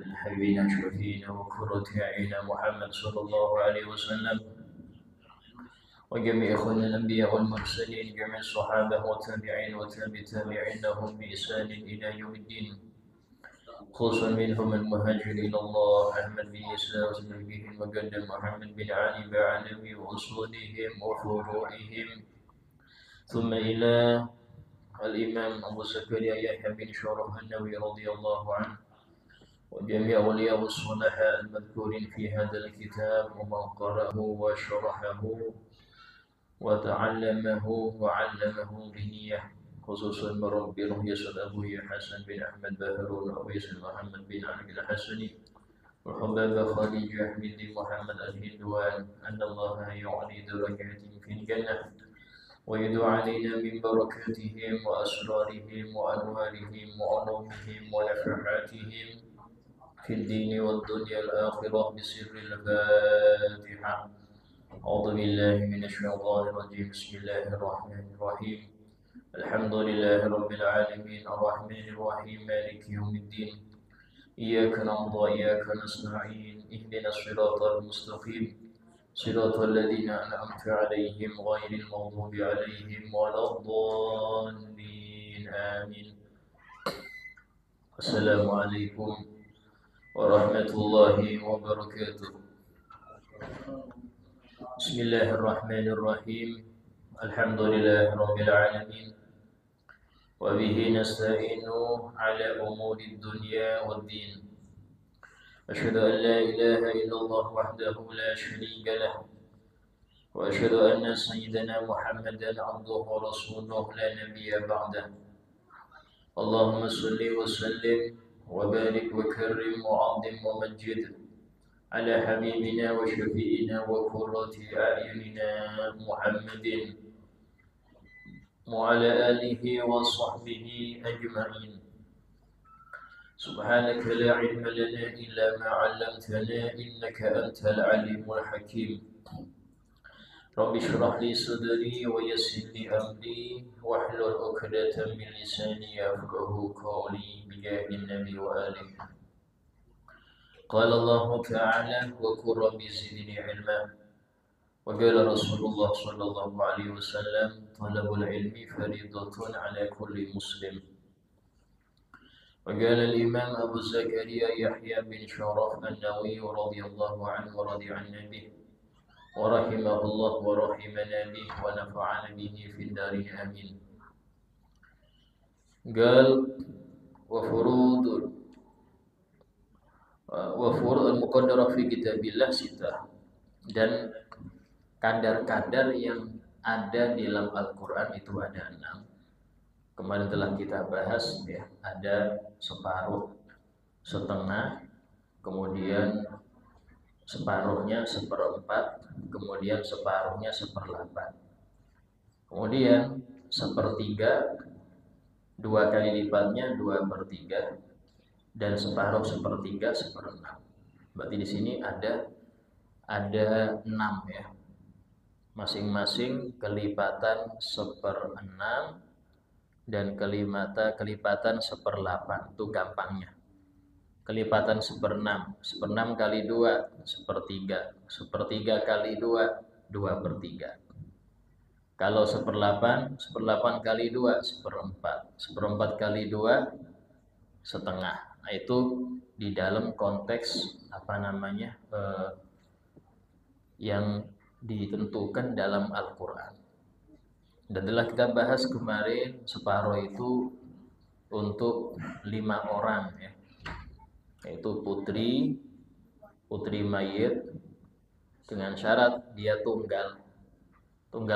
حبيبنا شفينا وقرة أعيننا محمد صلى الله عليه وسلم وجميع إخواننا الأنبياء والمرسلين جميع الصحابة والتابعين وتابعين لهم بإحسان إلى يوم الدين خصوصا منهم المهاجر إلى الله أحمد بن عيسى وزنبه المقدم محمد بن علي بعلم وأصولهم وفروعهم ثم إلى الإمام أبو زكريا يحيى بن شرف النووي رضي الله عنه وجميع أولياء الصلحاء المذكورين في هذا الكتاب ومن قرأه وشرحه وتعلمه وعلمه بنية خصوصا مربي يسأل أبوي حسن بن أحمد بهرون أو يسأل محمد بن علي الحسني وحباب خديجة بنت محمد الهندوان أن الله يعلي درجاتهم في الجنة ويدعو علينا من بركاتهم وأسرارهم وأنوارهم وعلومهم ونفحاتهم في الدين والدنيا الآخرة بسر الفاتحة. أعوذ بالله من الشيطان الرجيم. بسم الله الرحمن الرحيم. الحمد لله رب العالمين الرحمن الرحيم مالك يوم الدين إياك نعبد وإياك نستعين اهدنا الصراط المستقيم صراط الذين أنعمت عليهم غير المغضوب عليهم ولا الضالين آمين. السلام عليكم ورحمة الله وبركاته. بسم الله الرحمن الرحيم. الحمد لله رب العالمين وبه نستعين على أمور الدنيا والدين. أشهد أن لا إله إلا الله وحده لا شريك له وأشهد أن سيدنا محمدا عبده ورسوله لا نبي بعده. اللهم صل وسلم وبارك وكرم وعظم ومجد على حبيبنا وشفيئنا وقرة أعيننا محمد وعلى آله وصحبه أجمعين. سبحانك لا علم لنا إلا ما علمتنا إنك أنت العليم الحكيم. رب اشرح لي صدري ويسر لي أمري واحلل عقدة من لساني يفقهوا قولي بجاه النبي وآله. قال الله تعالى وقل رب زدني علما وقال رسول الله صلى الله عليه وسلم طلب العلم فريضة على كل مسلم. وقال الإمام أبو زكريا يحيى بن شرف النووي رضي الله عنه ورضي عنا به ورحمه الله ورحمنا به ونفعنا به في الدارين آمين. قال وفروض al-muqaddarah fi kitabillah sitah, dan kadar-kadar yang ada di dalam Al-Quran itu ada 6. Kemarin telah kita bahas ya, ada separuh, setengah, kemudian separuhnya seperempat, kemudian separuhnya seperlapan, kemudian sepertiga, 2 kali lipatnya 2/3, dan separuh sepertiga seperenam. Berarti di sini ada 6 ya. Masing-masing kelipatan 1/6 dan kelipatan 1/8. Itu gampangnya. Kelipatan 1/6, 1/6 kali 2 1/3, 1/3 kali 2 2/3. Kalau 1/8, 1/8 kali 2 1/4, 1/4 kali 2 setengah. Nah, itu di dalam konteks yang ditentukan dalam Al-Quran. Dan telah kita bahas kemarin separuh itu untuk 5 orang ya, yaitu putri mayit, dengan syarat dia tunggal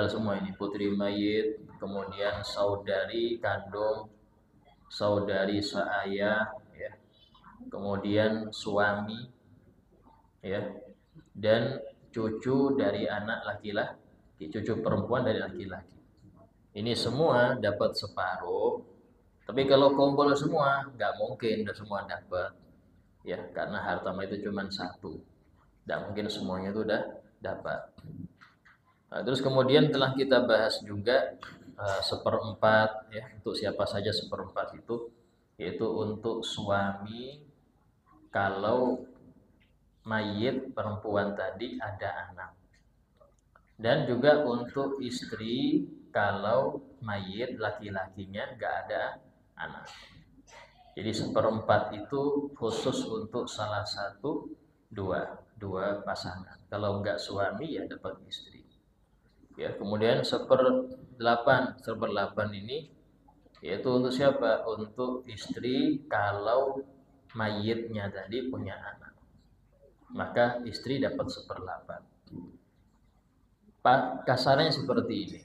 semua ini, putri mayit, kemudian saudari kandung, saudari seayah ya, kemudian suami ya, dan cucu dari anak laki-laki, cucu perempuan dari laki-laki. Ini semua dapat separuh. Tapi kalau kumpul semua nggak mungkin semua dapat ya, karena harta itu cuma 1. Nggak mungkin semuanya itu udah dapat. Nah, terus kemudian telah kita bahas juga 1/4 ya, untuk siapa saja 1/4 itu, yaitu untuk suami, kalau mayit perempuan tadi ada anak. Dan juga untuk istri kalau mayit laki-lakinya nggak ada anak. Jadi 1/4 itu khusus untuk salah satu dua pasangan. Kalau nggak suami ya dapat istri. Ya, kemudian 1/8 ini yaitu untuk siapa? Untuk istri kalau mayitnya tadi punya anak. Maka istri dapat 1/8. Kasarnya seperti ini.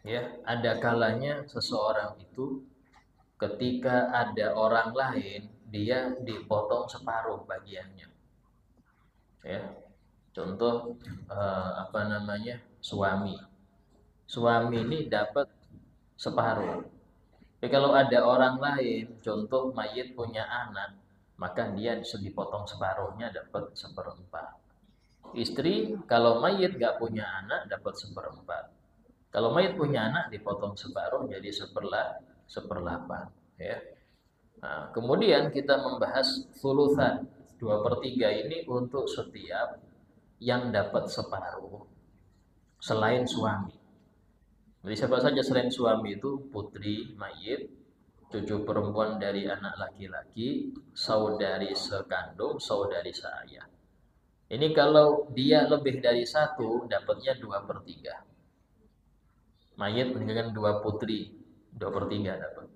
Ya, ada kalanya seseorang itu ketika ada orang lain dia dipotong separuh bagiannya. Ya. Contoh suami. Suami ini dapat separuh. Tapi kalau ada orang lain, contoh mayit punya anak, maka dia dipotong separuhnya dapat 1/4. Istri kalau mayit gak punya anak dapat 1/4. Kalau mayit punya anak dipotong separuh jadi 1/8. Ya. Nah, kemudian kita membahas sulusan 2/3 ini untuk setiap yang dapat separuh selain suami. Jadi siapa saja selain suami itu putri mayit, cucu perempuan dari anak laki-laki, saudari sekandung, saudari seayah. Ini kalau dia lebih dari satu, dapatnya 2/3. Mayit meninggalkan 2 putri, 2/3 dapat.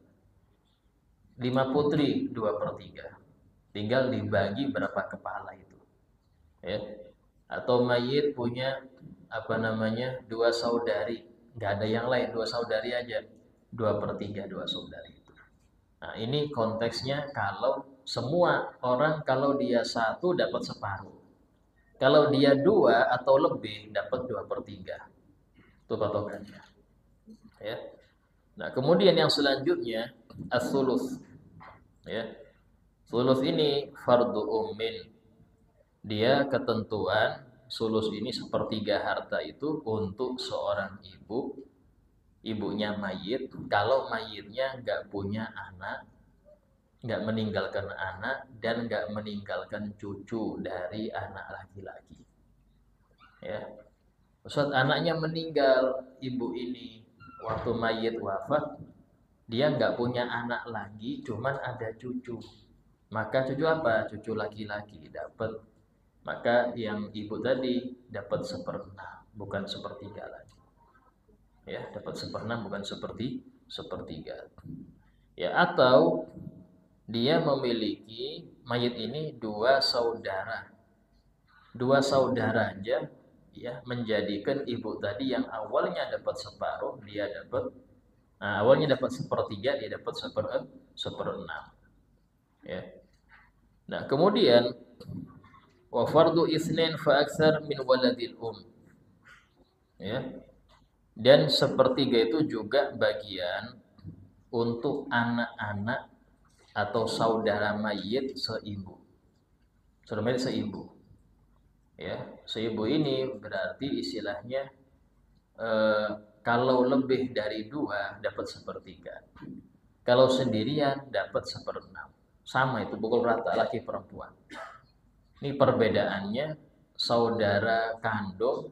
5 putri, 2/3. Tinggal dibagi berapa kepala itu. Ya. Atau mayit punya 2 saudari, nggak ada yang lain, 2 saudari aja, 2/3 2 saudari itu. Nah, ini konteksnya kalau semua orang kalau dia satu dapat separuh. Kalau dia 2 atau lebih dapat 2/3. Itu patokannya. Ya. Nah, kemudian yang selanjutnya as-sulus. Ya. Sulus ini fardu ummin. Dia ketentuan sulus ini 1/3 harta itu untuk seorang ibu, ibunya mayit, kalau mayitnya nggak punya anak, nggak meninggalkan anak, dan nggak meninggalkan cucu dari anak laki-laki. Ya, Ustaz, anaknya meninggal, ibu ini waktu mayit wafat, dia nggak punya anak lagi, cuman ada cucu. Maka cucu apa? Cucu laki-laki dapat. Maka yang ibu tadi dapat 1/6, bukan 1/3 lagi. Ya, dapat 1/6 bukan 1/3. Ya, atau dia memiliki mayit ini 2 saudara. 2 saudara aja ya menjadikan ibu tadi yang awalnya dapat separuh, dia dapat awalnya dapat 1/3, dia dapat 1/6. Ya. Nah, kemudian wa fardu itsnain fa aksar min waladil ya. Dan 1/3 itu juga bagian untuk anak-anak atau saudara mayit seibu. Saudara mayit seibu. Ya, seibu ini berarti istilahnya kalau lebih dari 2 dapat 1/3. Kalau sendirian dapat 1/6. Sama itu pukul rata laki perempuan. Ini perbedaannya saudara kandung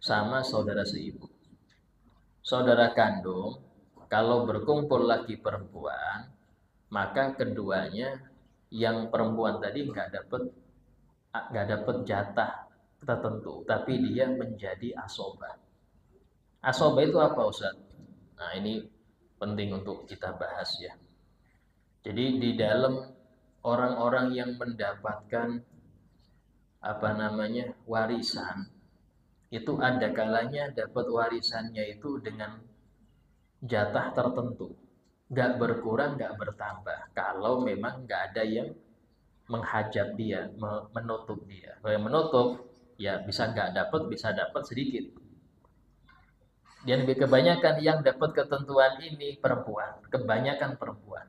sama saudara seibu. Saudara kandung kalau berkumpul laki perempuan, maka keduanya yang perempuan tadi nggak dapat jatah tertentu, tapi dia menjadi asobah. Asobah itu apa, Ustaz? Nah, ini penting untuk kita bahas ya. Jadi di dalam orang-orang yang mendapatkan warisan, itu ada kalanya dapat warisannya itu dengan jatah tertentu, nggak berkurang, nggak bertambah. Kalau memang nggak ada yang menghajab dia, menutup dia. Kalau yang menutup, ya bisa nggak dapat, bisa dapat sedikit. Dan kebanyakan yang dapat ketentuan ini perempuan, kebanyakan perempuan.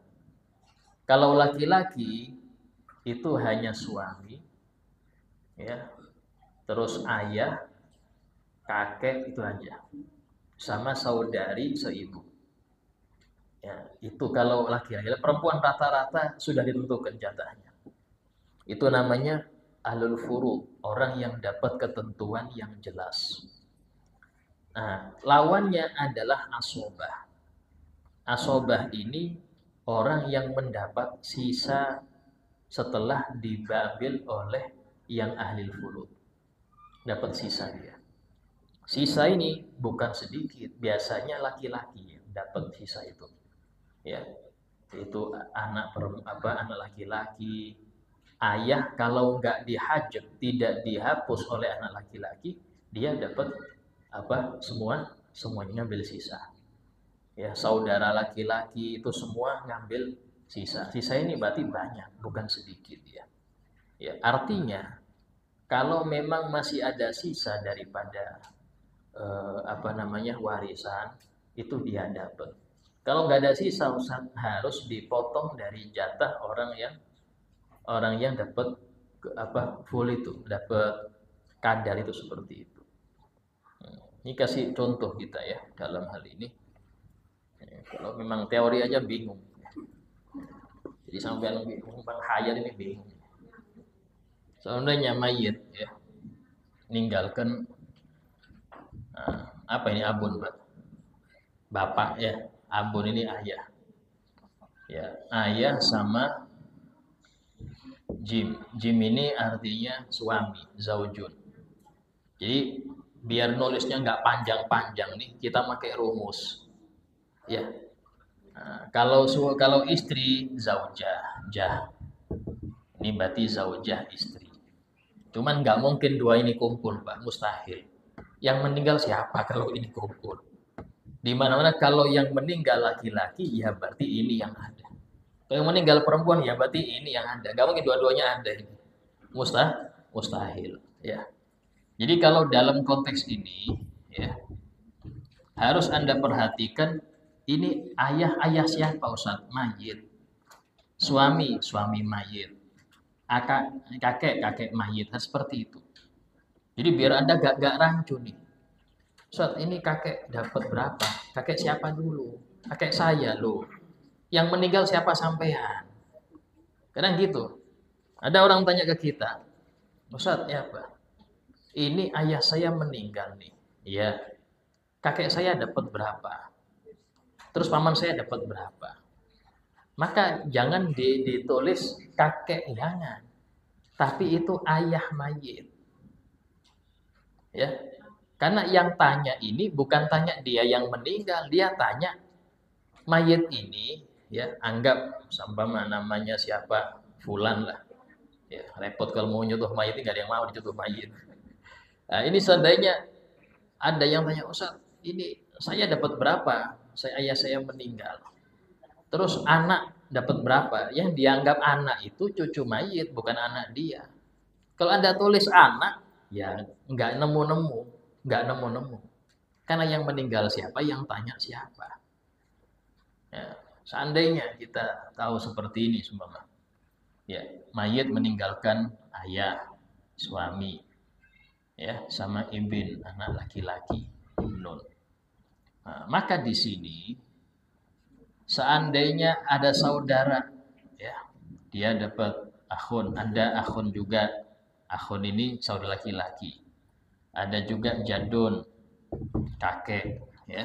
Kalau laki-laki itu hanya suami, ya, terus ayah, kakek itu aja, sama saudari seibu. Ya, itu kalau laki-laki. Perempuan rata-rata sudah ditentukan jatahnya. Itu namanya ahlul furud, orang yang dapat ketentuan yang jelas. Nah, lawannya adalah asobah. Asobah ini orang yang mendapat sisa setelah diambil oleh yang ahli furud. Dapat sisa dia. Sisa ini bukan sedikit, biasanya laki-laki yang dapat sisa itu. Ya, itu anak laki-laki. Ayah kalau nggak dihajab, tidak dihapus oleh anak laki-laki, dia dapat semuanya ngambil sisa. Ya, saudara laki-laki itu semua ngambil sisa. Sisa ini berarti banyak, bukan sedikit ya. Ya, artinya kalau memang masih ada sisa daripada warisan, itu dia dapat. Kalau nggak ada sisa, Ustaz, harus dipotong dari jatah orang yang dapat full itu, dapat kadar itu seperti itu. Ini kasih contoh kita ya dalam hal ini. Kalau memang teori aja bingung. Jadi sampai bingung, Bang Hayal ini bingung. Seandainya mayit ya meninggalkan apa ini abun, Pak? Bapak ya, abun ini ayah. Ya, ayah sama jim. Jim ini artinya suami, zaujun. Jadi biar nulisnya nggak panjang-panjang nih, kita pakai rumus. Ya. Nah, kalau istri zaujah, jah. Ini berarti zaujah istri. Cuman nggak mungkin dua ini kumpul, Pak, mustahil. Yang meninggal siapa kalau ini kumpul? Di mana-mana kalau yang meninggal laki-laki, ya berarti ini yang ada. Kalau yang meninggal perempuan, ya berarti ini yang ada. Gak mungkin dua-duanya ada ini. Mustahil. Ya. Jadi kalau dalam konteks ini, ya harus Anda perhatikan ini ayah siapa, Ustaz? Mayit. Suami mayit. Kakek mayit. Nah, seperti itu. Jadi biar Anda gak rancu nih. Ustaz, ini kakek dapat berapa? Kakek siapa dulu? Kakek saya loh. Yang meninggal siapa sampean? Kadang gitu. Ada orang tanya ke kita, Ustaz, ya apa? Ini ayah saya meninggal nih. Iya. Kakek saya dapat berapa? Terus paman saya dapat berapa? Maka jangan ditulis kakek, jangan. Tapi itu ayah mayit. Ya. Karena yang tanya ini bukan tanya dia yang meninggal, dia tanya mayit ini, ya anggap sambama namanya siapa, fulan lah. Ya, repot kalau mau nyentuh mayit, nggak ada yang mau disentuh mayit. Nah, ini seandainya ada yang tanya, Ustaz, ini saya dapat berapa? Ayah saya meninggal. Terus anak dapat berapa? Yang dianggap anak itu cucu mayit, bukan anak dia. Kalau Anda tulis anak, ya nggak nemu-nemu. Karena yang meninggal siapa, yang tanya siapa. Ya, seandainya kita tahu seperti ini seumpama. Ya, mayit meninggalkan ayah, suami, ya, sama ibn, anak laki-laki, ibnun. Nah, maka di sini seandainya ada saudara, ya, dia dapat akhun, ada akhun juga. Akhun ini saudara laki-laki. Ada juga jadun, kakek, ya.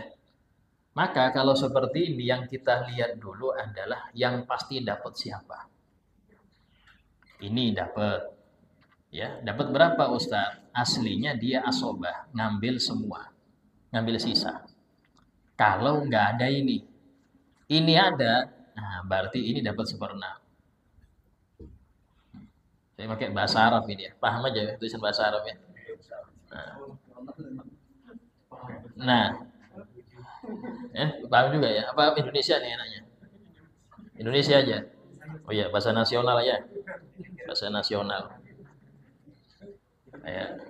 Maka kalau seperti ini yang kita lihat dulu adalah yang pasti dapat siapa. Ini dapat, ya, dapat berapa Ustaz? Aslinya dia asobah, ngambil semua, ngambil sisa. Kalau nggak ada ini ada, nah berarti ini dapat 1/6. Saya pakai bahasa Arab ini ya, paham aja tulisan bahasa Arab ya. Nah, paham juga ya? Apa Indonesia nih enaknya? Indonesia aja. Oh iya, bahasa nasional ya. Bahasa nasional. Ya.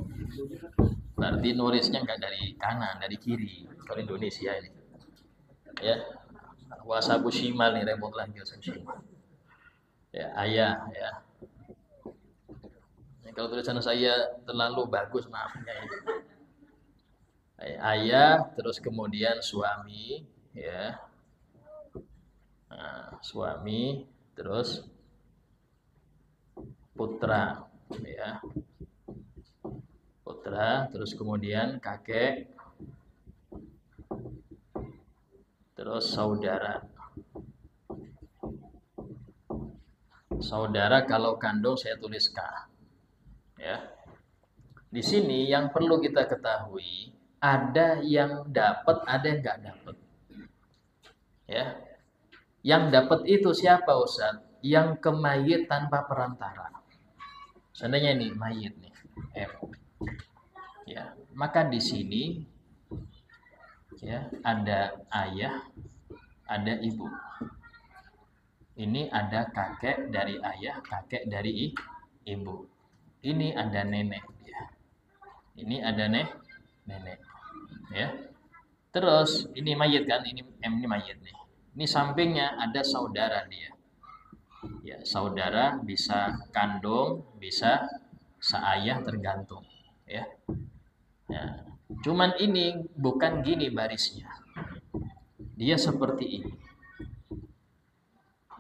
Berarti nulisnya nggak dari kanan, dari kiri. Kalau Indonesia ini. Ya. Wasabu shimal nih, repot lagi wasabu shimal. Ya, ayah ya. Kalau tulisan saya terlalu bagus, maafnya ya. Ayah, terus kemudian suami, ya. Nah, suami, terus putra, ya. Putra, terus kemudian kakek, terus saudara. Saudara kalau kandung saya tulis K. Ya. Di sini yang perlu kita ketahui, ada yang dapat, ada yang nggak dapat. Ya. Yang dapat itu siapa, Ustaz? Yang ke mayit tanpa perantara. Seandainya ini mayit nih, F. Ya, maka di sini ya ada ayah, ada ibu. Ini ada kakek dari ayah, kakek dari ibu. Ini ada nenek ya. Ini ada nenek. Ya. Terus ini mayit kan, ini mayit nih. Ini sampingnya ada saudara dia. Ya, saudara bisa kandung, bisa seayah tergantung, ya. Ya. Cuman ini bukan gini barisnya. Dia seperti ini.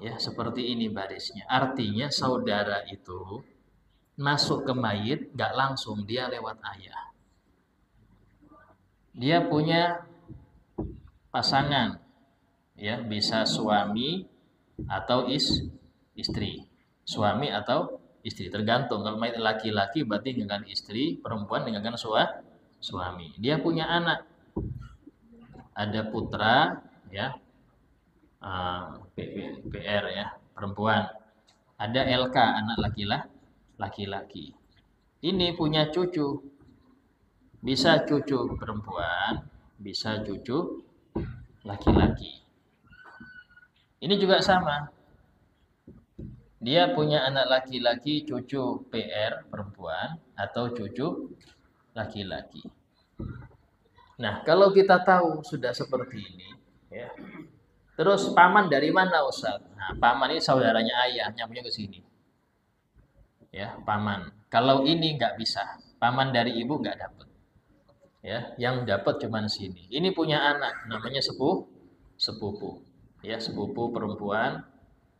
Ya, seperti ini barisnya. Artinya saudara itu masuk ke mayit gak langsung, dia lewat ayah. Dia punya pasangan, ya, bisa suami atau istri. Suami atau istri, tergantung. Kalau mayit laki-laki berarti dengan istri, perempuan dengan suami. Dia punya anak, ada putra, ya, PR ya, perempuan. Ada LK, anak laki-laki. Ini punya cucu, bisa cucu perempuan, bisa cucu laki-laki. Ini juga sama. Dia punya anak laki-laki, cucu PR perempuan atau cucu laki-laki. Nah, kalau kita tahu sudah seperti ini, ya. Terus paman dari mana, Ustaz? Nah, paman ini saudaranya ayah, nyambungnya ke sini. Ya, paman. Kalau ini nggak bisa, paman dari ibu nggak dapat. Ya, yang dapat cuma sini. Ini punya anak, namanya sepupu. Ya, sepupu perempuan,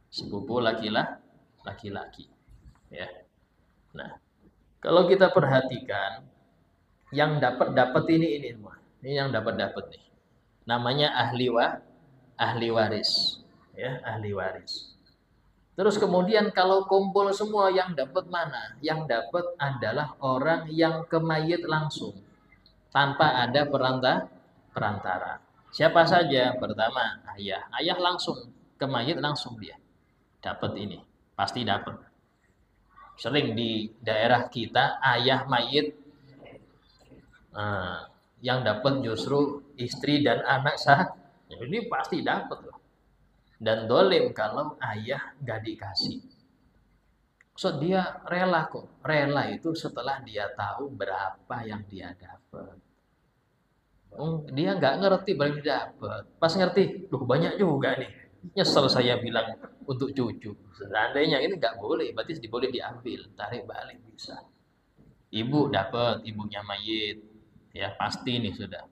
sepupu laki-laki. Ya. Nah, kalau kita perhatikan, yang dapat ini semua. Ini yang dapat nih. Namanya ahli waris, ya, ahli waris. Terus kemudian kalau kumpul semua yang dapat mana? Yang dapat adalah orang yang ke mayit langsung tanpa ada perantara. Siapa saja? Pertama, ayah. Ayah langsung ke mayit langsung dia. Dapat ini, pasti dapat. Sering di daerah kita ayah mayit yang dapat justru istri dan anak sah. Ini pasti dapat loh. Dan dolim kalau ayah gak dikasih. So dia rela kok. Rela itu setelah dia tahu berapa yang dia dapat. Dia nggak ngerti berapa dia dapat. Pas ngerti, duh banyak juga nih. Nyesel saya bilang untuk cucu. Seandainya ini nggak boleh, berarti boleh diambil, tarik balik bisa. Ibu dapat, ibunya mayit, ya pasti nih sudah.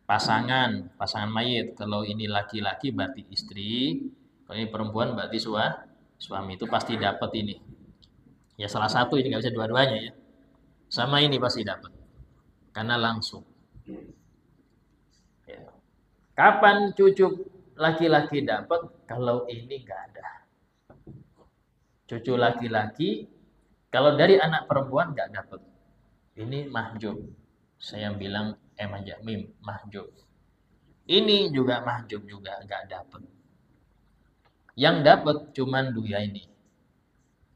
Pasangan mayit. Kalau ini laki-laki berarti istri, kalau ini perempuan berarti suami, itu pasti dapat ini. Ya salah satu, ini nggak bisa dua-duanya ya. Sama ini pasti dapat, karena langsung. Ya. Kapan cucu laki-laki dapat? Kalau ini nggak ada. Cucu laki-laki, kalau dari anak perempuan nggak dapat. Ini mahjub. Saya bilang aja mim mahjub. Ini juga mahjub juga nggak dapat. Yang dapat cuman dua ini.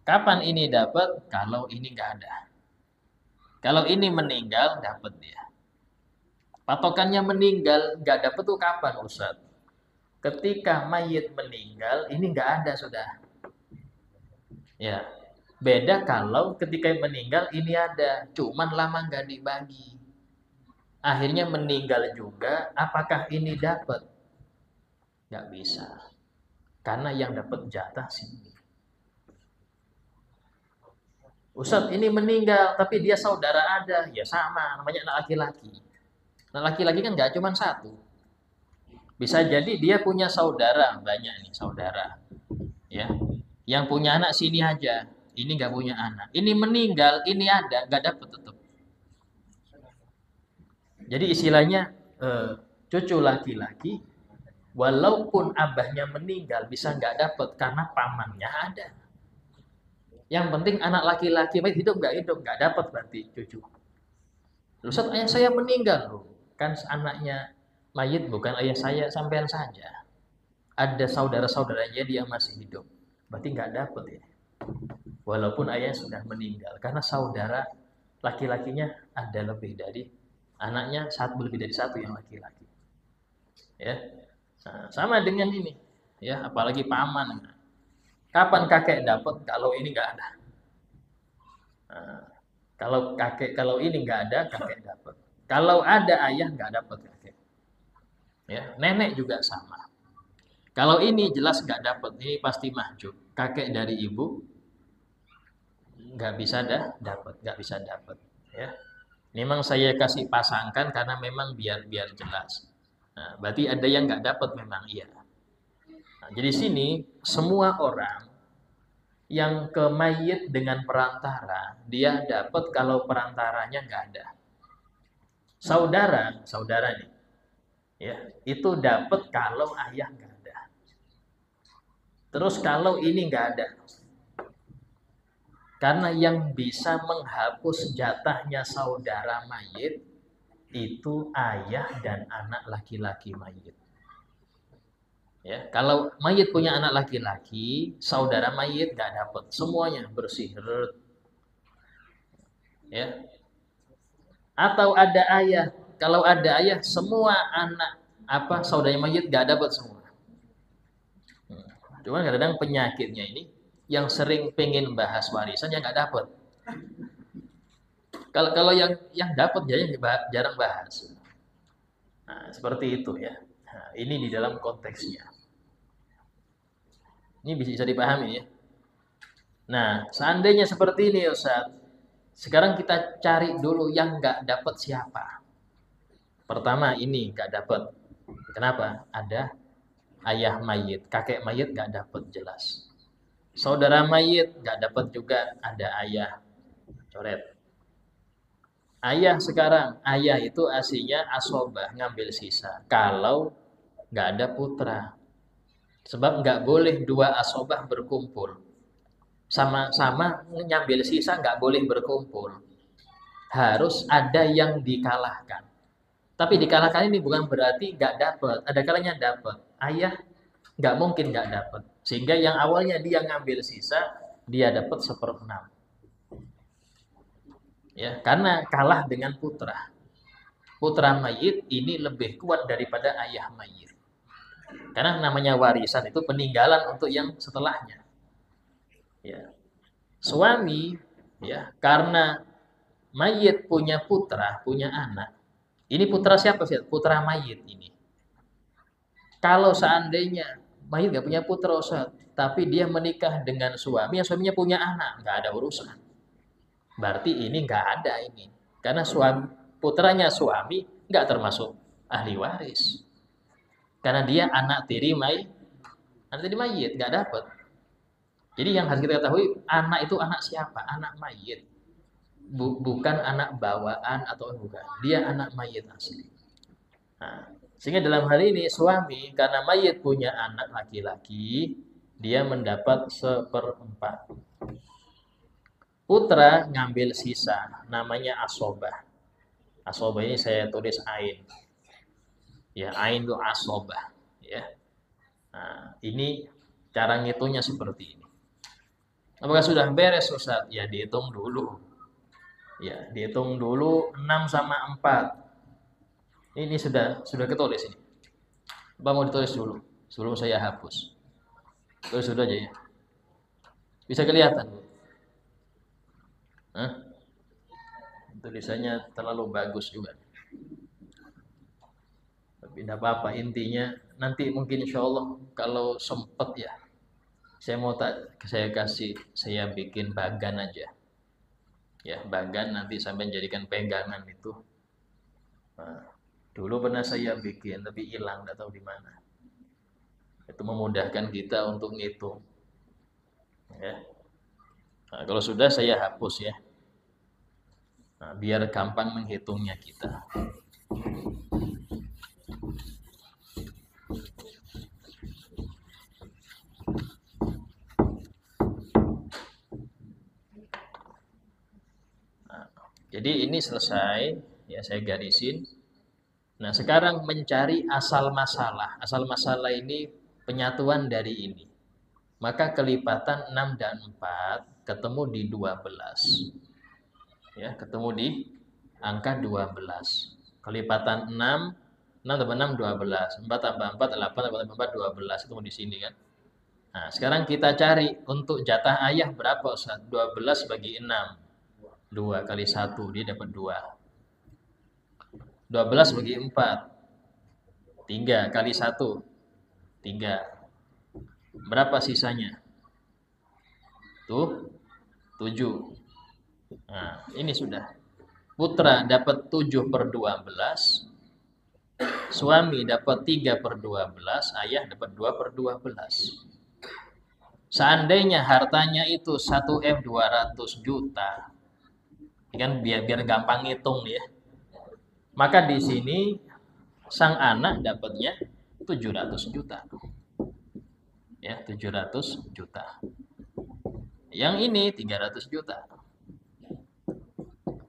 Kapan ini dapat? Kalau ini nggak ada. Kalau ini meninggal dapat dia. Patokannya meninggal nggak dapat tuh kapan, Ustaz? Ketika mayit meninggal ini nggak ada sudah. Ya. Beda kalau ketika meninggal ini ada, cuman lama nggak dibagi. Akhirnya meninggal juga, apakah ini dapat? Nggak bisa. Karena yang dapat jatah sini. Ustaz ini meninggal, tapi dia saudara ada. Ya sama, namanya anak laki-laki. Anak laki-laki kan nggak cuma satu. Bisa jadi dia punya saudara, banyak nih saudara. Ya, yang punya anak sini aja. ini nggak punya anak. Ini meninggal, ini ada, nggak dapat tetap. Jadi istilahnya cucu laki-laki, walaupun abahnya meninggal bisa nggak dapat karena pamannya ada. Yang penting anak laki-laki baik hidup nggak dapat berarti cucu. Ustaz, ayah saya meninggal loh. Kan anaknya mayit bukan ayah saya, sampean saja. Ada saudara-saudaranya dia masih hidup. Berarti nggak dapat ya. Walaupun ayah sudah meninggal. Karena saudara laki-lakinya ada lebih dari anaknya, lebih dari satu yang laki-laki. Ya. Nah, sama dengan ini. Ya, apalagi paman. Kapan kakek dapat kalau ini nggak ada? Nah, kalau ini nggak ada, kakek dapat. Kalau ada ayah nggak dapat kakek. Ya, nenek juga sama. Kalau ini jelas nggak dapat, ini pasti mahjub. Kakek dari ibu nggak bisa dapat, nggak bisa dapat. Ya, memang saya kasih pasangkan karena memang biar jelas. Nah, berarti ada yang nggak dapat memang iya. Nah, jadi sini semua orang yang ke mayit dengan perantara, dia dapat kalau perantaranya nggak ada. Saudara nih, ya itu dapat kalau ayah nggak ada. Terus kalau ini nggak ada, karena yang bisa menghapus jatahnya saudara mayit itu ayah dan anak laki-laki mayit. Ya, kalau mayit punya anak laki-laki, saudara mayit nggak dapat, semuanya bersih. Ya, atau ada ayah, kalau ada ayah semua anak saudara mayit nggak dapat semua. Cuman kadang-kadang penyakitnya ini yang sering pengen bahas warisan yang nggak dapat. Kalau yang dapat jarang bahas. Nah, seperti itu ya. Nah, ini di dalam konteksnya. Ini bisa dipahami ya. Nah, seandainya seperti ini Ustaz, sekarang kita cari dulu yang nggak dapat siapa. Pertama ini nggak dapat. Kenapa? Ada ayah mayit, kakek mayit nggak dapat jelas. Saudara mayit nggak dapat juga, ada ayah. Coret. Ayah sekarang, ayah itu aslinya asobah, ngambil sisa. Kalau nggak ada putra. Sebab nggak boleh dua asobah berkumpul. Sama-sama ngambil sisa nggak boleh berkumpul. Harus ada yang dikalahkan. Tapi dikalahkan ini bukan berarti nggak dapat. Ada kalanya dapat. Ayah nggak mungkin nggak dapat. Sehingga yang awalnya dia ngambil sisa, dia dapat 1/6. Ya, karena kalah dengan putra. Putra mayit ini lebih kuat daripada ayah mayit. Karena namanya warisan itu peninggalan untuk yang setelahnya. Ya. Suami ya, karena mayit punya putra, punya anak. Ini putra siapa sih? Putra mayit ini. Kalau seandainya mayit nggak punya putra, Ustaz, tapi dia menikah dengan suami, yang suaminya punya anak, nggak ada urusan. Berarti ini nggak ada ini. Karena putranya suami nggak termasuk ahli waris. Karena dia anak tiri mayit, nggak dapat. Jadi yang harus kita ketahui, anak itu anak siapa? Anak mayit. Bukan anak bawaan atau bukan. Dia anak mayit asli. Nah, sehingga dalam hal ini suami karena mayit punya anak laki-laki, dia mendapat 1/4. Putra ngambil sisa, namanya asobah. Asobah ini saya tulis ain. Ya, ain itu asobah. Ya. Nah, ini cara ngitungnya seperti ini. Apakah sudah beres Ustaz? Ya dihitung dulu. Ya, dihitung dulu 6 sama 4. Ini sudah ketulis ini. Apa mau ditulis dulu sebelum saya hapus? Tulis dulu aja ya. Bisa kelihatan. Hah? Tulisannya terlalu bagus juga. Tapi tidak apa-apa, intinya nanti mungkin insya Allah kalau sempat ya, saya bikin bagan aja. Ya, bagan nanti sampai jadikan pegangan itu. Nah, dulu pernah saya bikin tapi hilang, nggak tahu di mana. Itu memudahkan kita untuk ngitung. Ya. Nah, kalau sudah saya hapus ya. Nah, biar gampang menghitungnya kita. Nah, jadi ini selesai, ya saya garisin. Nah, sekarang mencari asal masalah. Asal masalah ini penyatuan dari ini. Maka kelipatan 6 dan 4 ketemu di 12. Ya, ketemu di angka 12. Kelipatan 6, 6 tambah 6, 12. 4 tambah 4, 8 tambah 4, 12. Ketemu di sini kan. Nah, sekarang kita cari untuk jatah ayah berapa Ustaz? 12 bagi 6. 2 kali 1, dia dapat 2. 12 bagi 4. 3 kali 1. 3. Berapa sisanya? Tuh, 7. Nah, ini sudah. Putra dapat 7 per 12. Suami dapat 3 per 12. Ayah dapat 2 per 12. Seandainya hartanya itu 1M 200 juta. Ini kan biar gampang ngitung ya. Maka di sini sang anak dapatnya 700 juta. Ya, 700 juta. Yang ini 300 juta.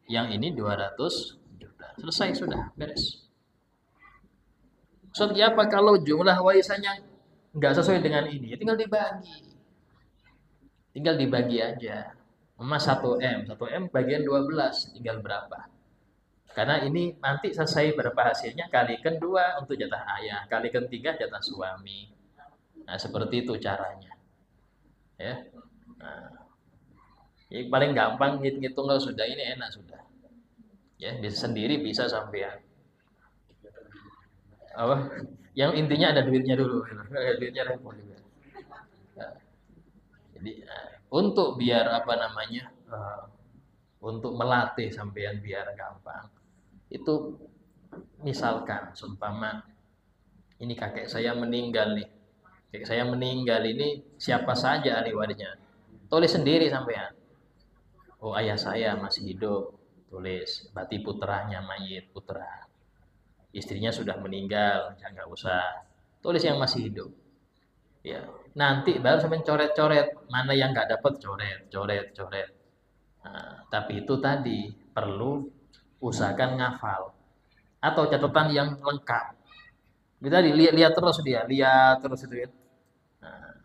Yang ini 200 juta. Selesai sudah, beres. Maksudnya apa kalau jumlah warisannya nggak sesuai dengan ini? Ya tinggal dibagi. Tinggal dibagi aja. Emas 1M. 1M bagian 12. Tinggal berapa? Karena ini nanti selesai berapa hasilnya, kalikan 2 untuk jatah ayah, kalikan 3 jatah suami. Nah, seperti itu caranya. Ya. Nah, ini paling gampang ngitung kalau sudah ini enak sudah. Ya, bisa sendiri bisa sampai apa? Yang intinya ada duitnya dulu. Ada duitnya repot juga. Nah, jadi untuk biar apa namanya? Untuk melatih sampean biar gampang. Itu misalkan seumpama ini kakek saya meninggal nih. Kakek saya meninggal ini siapa saja ahli warisnya. Tulis sendiri sampean. Oh, ayah saya masih hidup. Tulis. Berarti putranya mayit, putra. Istrinya sudah meninggal, ya nggak usah. Tulis yang masih hidup. Ya. Nanti baru sampean coret-coret mana yang nggak dapat coret. Nah, tapi itu tadi perlu usahakan ngafal atau catatan yang lengkap. Kita lihat terus lihat terus itu ya. Nah,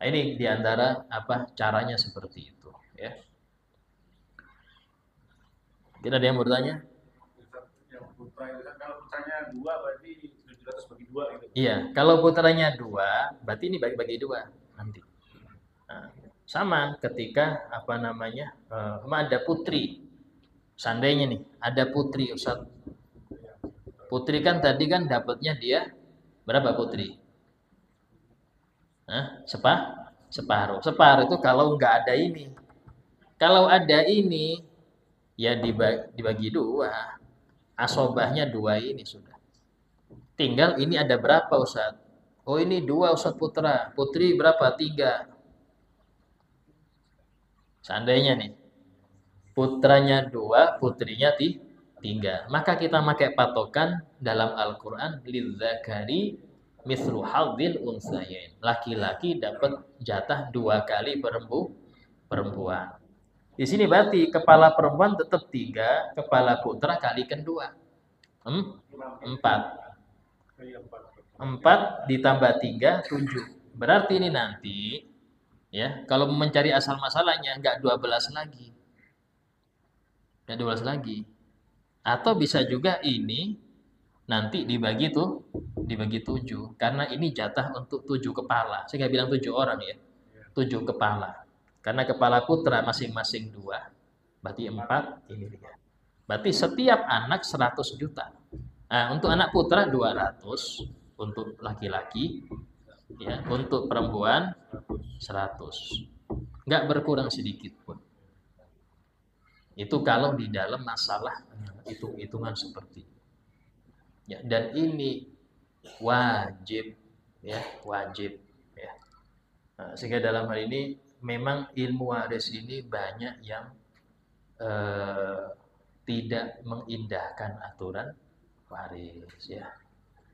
ini diantara apa caranya seperti itu, ya. Kita ada yang bertanya? Yang putra itu kan kalau putranya 2 berarti 700 bagi 2 gitu. Iya, kalau putranya 2, berarti ini bagi 2 nanti. Nah, sama ketika apa namanya? Ada putri. Seandainya nih, ada putri Ustaz. Putri kan tadi kan dapatnya dia berapa putri? Separuh. Separuh itu kalau nggak ada ini. Kalau ada ini, ya dibagi 2. Asobahnya 2 ini sudah. Tinggal ini ada berapa Ustaz? Oh ini 2 Ustaz putra. Putri berapa? 3. Seandainya nih. Putranya 2, putrinya 3. Maka kita pakai patokan dalam Al-Quran. Lidzakari mithlu hadzil unsayain. Laki-laki dapat jatah 2 kali perempuan. Di sini berarti kepala perempuan tetap 3, kepala putra kalikan 2. 4. 4 ditambah 3, 7. Berarti ini nanti, ya, kalau mencari asal masalahnya enggak 12 lagi. Enggak 12 lagi. Atau bisa juga ini nanti dibagi 7. Karena ini jatah untuk 7 kepala. Saya nggak bilang 7 orang ya. 7 kepala. Karena kepala putra masing-masing 2. Berarti 4, ini 3. Berarti setiap anak 100 juta. Nah, untuk anak putra 200, untuk laki-laki, ya, untuk perempuan 100. Nggak berkurang sedikit pun. Itu kalau di dalam masalah hitung-hitungan seperti itu. Ya, dan ini wajib, ya, wajib, ya. Nah, sehingga dalam hal ini memang ilmu waris ini banyak yang tidak mengindahkan aturan waris ya.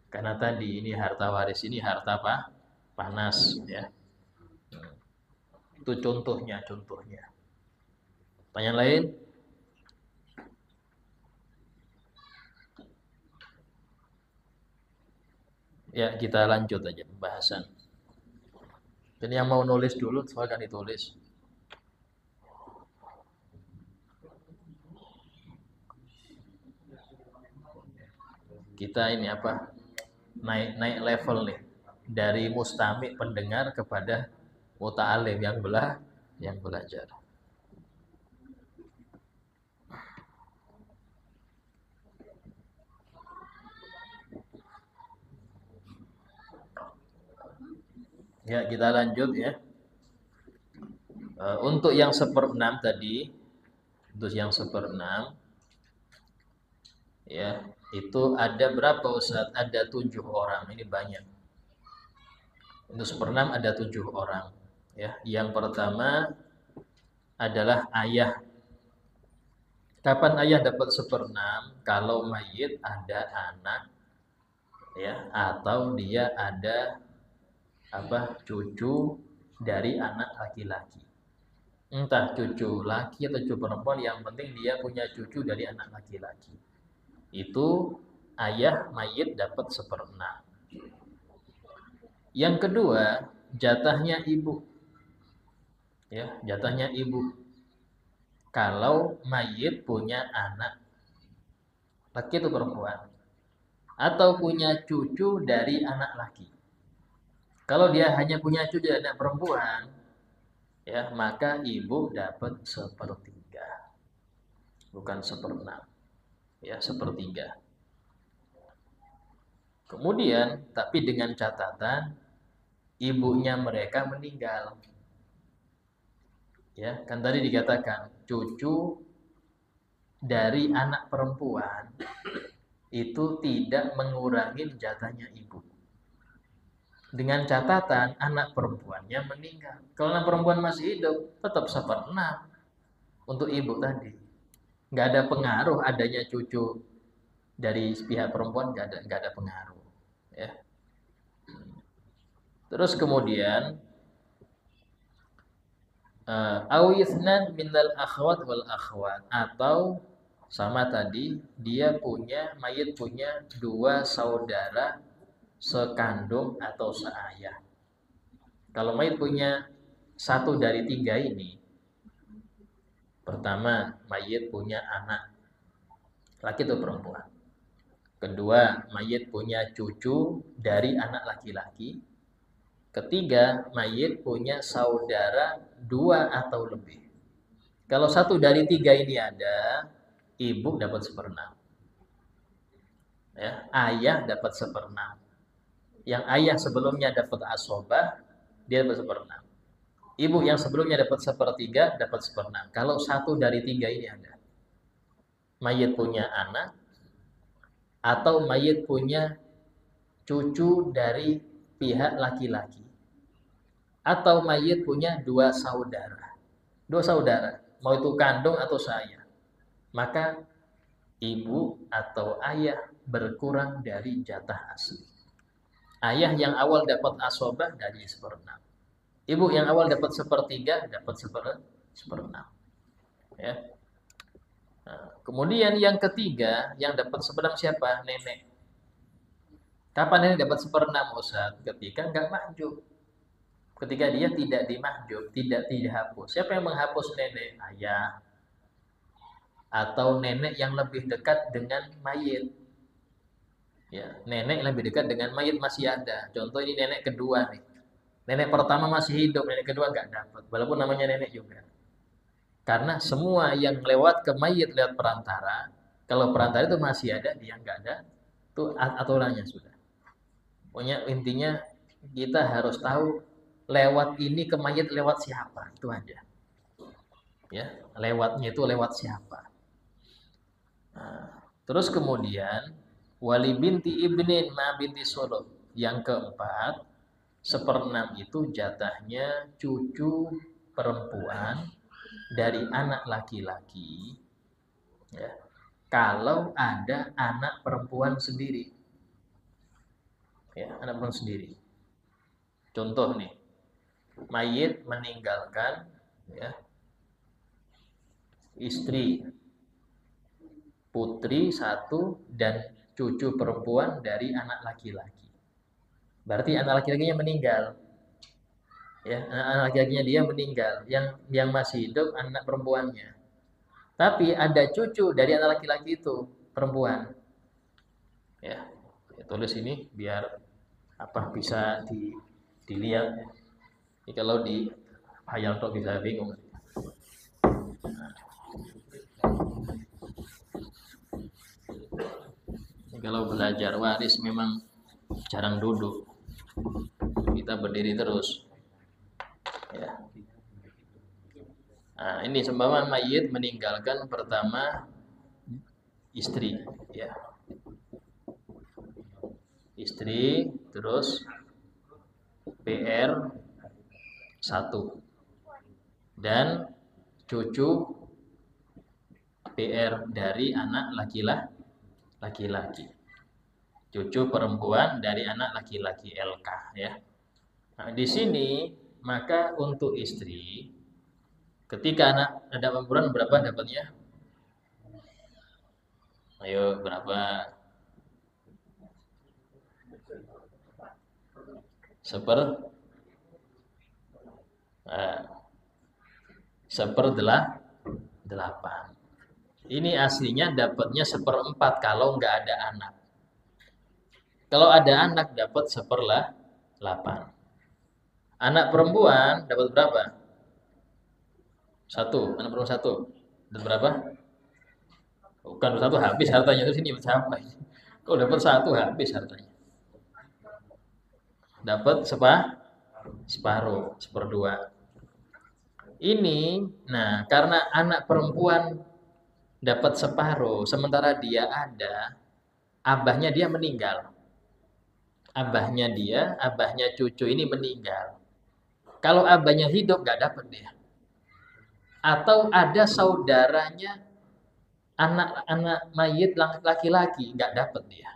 Karena tadi ini harta waris ini harta apa? Panas ya. Itu contohnya. Pertanyaan lain? Ya, kita lanjut aja pembahasan. Dan yang mau nulis dulu, silakan ditulis. Kita ini apa? Naik level nih. Dari mustami' pendengar kepada muta'alim yang belajar. Ya, kita lanjut ya. Untuk yang 1/6 tadi, untuk yang 1/6 ya, itu ada berapa Ustaz? Ada 7 orang, ini banyak. Untuk 1/6 ada 7 orang ya. Yang pertama adalah ayah. Kapan ayah dapat 1/6? Kalau mayit ada anak ya, atau dia ada cucu dari anak laki-laki. Entah cucu laki atau cucu perempuan, yang penting dia punya cucu dari anak laki-laki. Itu ayah mayit dapat 1/6. Yang kedua, jatahnya ibu. Ya, jatahnya ibu. Kalau mayit punya anak laki atau perempuan, atau punya cucu dari anak laki. Kalau dia hanya punya cucu dari anak perempuan, ya, maka ibu dapat 1/3. Bukan 1/6. Ya, 1/3. Kemudian, tapi dengan catatan ibunya mereka meninggal. Ya, kan tadi dikatakan cucu dari anak perempuan itu tidak mengurangi jatahnya ibu. Dengan catatan anak perempuannya meninggal. Kalau anak perempuan masih hidup, tetap 1/6 untuk ibu tadi. Nggak ada pengaruh adanya cucu dari pihak perempuan, nggak ada pengaruh. Ya. Terus kemudian awithnan minal akhwat wal akhwat, atau sama tadi mayit punya 2 saudara sekandung atau seayah. Kalau mayit punya 1 dari 3 ini, pertama mayit punya anak laki atau perempuan. Kedua, mayit punya cucu dari anak laki-laki. Ketiga, mayit punya saudara 2 atau lebih. Kalau 1 dari 3 ini ada, ibu dapat 1/6. Ya, ayah dapat 1/6. Yang ayah sebelumnya dapat asobah, dia dapat 1/6. Ibu yang sebelumnya dapat 1/3, dapat 1/6. Kalau 1 dari 3 ini ada, mayit punya anak, atau mayit punya cucu dari pihak laki-laki, atau mayit punya 2 saudara. 2 saudara, mau itu kandung atau seayah, maka ibu atau ayah berkurang dari jatah asli. Ayah yang awal dapat asobah dari 1/6. Ibu yang awal dapat 1/3, dapat 1/6. Ya. Nah, kemudian yang ketiga, yang dapat 1/6 siapa? Nenek. Kapan nenek dapat 1/6 Ustaz? Ketika enggak mahjub. Ketika dia tidak dimahjub, tidak dihapus. Siapa yang menghapus nenek? Ayah. Atau nenek yang lebih dekat dengan mayit. Ya, nenek lebih dekat dengan mayit masih ada. Contoh ini nenek kedua nih. Nenek pertama masih hidup, nenek kedua enggak dapat. Walaupun namanya nenek juga. Karena semua yang lewat ke mayit lewat perantara, kalau perantara itu masih ada, dia enggak ada, itu aturannya sudah. Pokoknya intinya kita harus tahu lewat ini ke mayit lewat siapa, itu aja. Ya, lewatnya itu lewat siapa. Nah, terus kemudian wali binti ibnin ma binti sulub. Yang keempat, 1/6 itu jatahnya cucu perempuan dari anak laki-laki, ya, kalau ada anak perempuan sendiri, ya, anak perempuan sendiri. Contoh nih, mayit meninggalkan, ya, istri, putri satu, dan cucu perempuan dari anak laki-laki. Berarti anak laki-lakinya meninggal. Ya, anak laki-lakinya dia meninggal. Yang masih hidup anak perempuannya. Tapi ada cucu dari anak laki-laki itu, perempuan. Ya, tulis ini biar bisa dilihat. Jadi kalau di hayal tuh bisa bingung. Kalau belajar waris memang jarang duduk, kita berdiri terus, ya. Nah, ini seumpama mayit meninggalkan pertama istri, ya, istri, terus PR 1 dan cucu PR dari anak laki-laki, cucu perempuan dari anak laki-laki LK, ya. Nah, di sini maka untuk istri ketika anak ada perempuan berapa dapatnya? Ayo berapa? Seperdelapan. Ini aslinya dapatnya 1/4 kalau nggak ada anak. Kalau ada anak dapat 1/8. Anak perempuan dapat berapa? 1. Anak perempuan 1. Dapat berapa? Bukan 1 habis hartanya, itu sini berapa? Kalau dapat 1 habis hartanya. Dapat separuh, 1/2. Ini, nah, karena anak perempuan dapat separuh, sementara dia ada, abahnya dia meninggal. Abahnya cucu ini meninggal. Kalau abahnya hidup, nggak dapat dia. Atau ada saudaranya, anak mayit laki-laki, nggak dapat dia.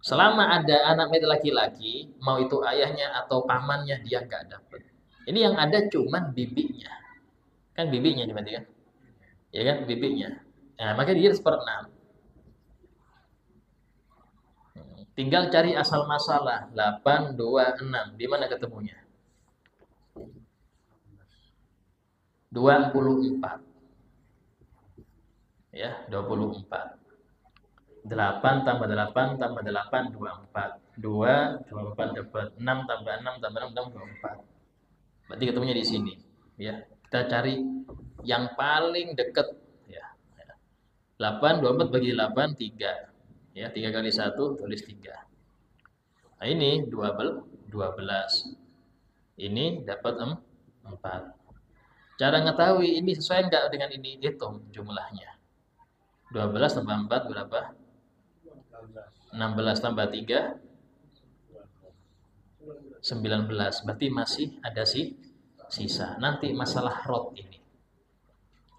Selama ada anak mayit laki-laki, mau itu ayahnya atau pamannya, dia nggak dapat. Ini yang ada cuman bibinya. Kan bibinya berarti kan? Ya kan, bibinya. Nah, makanya dia 1/6. Tinggal cari asal masalah. 8, 2, 6. Di mana ketemunya? 24. Ya, 24. 8 tambah 8 tambah 8, 24. 2, 24 dapat 6 tambah 6 tambah 6 tambah 24. Berarti ketemunya di sini. Ya, kita cari yang paling dekat. Ya. 8, 24 bagi 8, 3. Ya, 3 kali 1, tulis 3. Nah, ini 12. Ini dapat 4. Cara ngetahui ini sesuai enggak dengan ini, hitung jumlahnya. 12 tambah 4 berapa? 16 tambah 3, 19. Berarti masih ada sisa. Nanti masalah rot ini.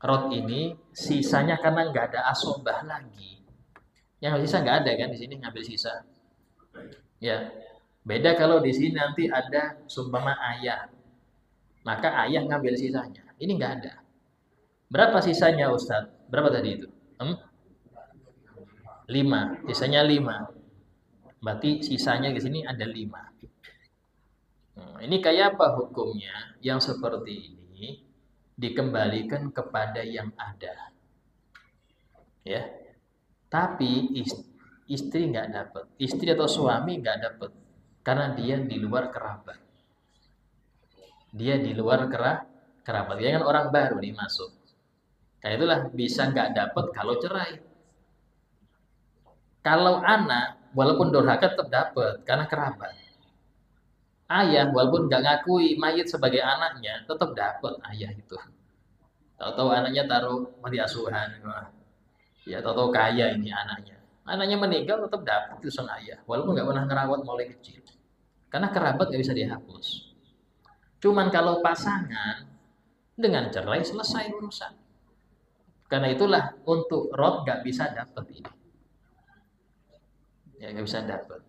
Rot ini sisanya karena nggak ada asobah lagi. Yang sisa nggak ada kan di sini ngambil sisa. Ya, beda kalau di sini nanti ada sumpama ayah. Maka ayah ngambil sisanya. Ini nggak ada. Berapa sisanya Ustadz? Berapa tadi itu? 5. Sisanya 5. Berarti sisanya di sini ada 5. Ini kayak apa hukumnya? Yang seperti ini dikembalikan kepada yang ada. Ya. Tapi istri nggak dapat. Istri atau suami nggak dapat. Karena dia di luar kerabat. Dia di luar kerabat. Dia kan orang baru nih masuk. Karena itulah bisa nggak dapat kalau cerai. Kalau anak, walaupun durhaka tetap dapat karena kerabat. Ayah, walaupun nggak ngakui mayit sebagai anaknya, tetap dapat ayah itu. Tahu-tahu anaknya taruh panti asuhan, ya tahu-tahu kaya ini anaknya. Anaknya meninggal tetap dapat itu sang ayah, walaupun nggak pernah ngerawat mulai kecil. Karena kerabat nggak bisa dihapus. Cuman kalau pasangan dengan cerai selesai urusan. Karena itulah untuk rod nggak bisa dapat ini. Ya nggak bisa dapat.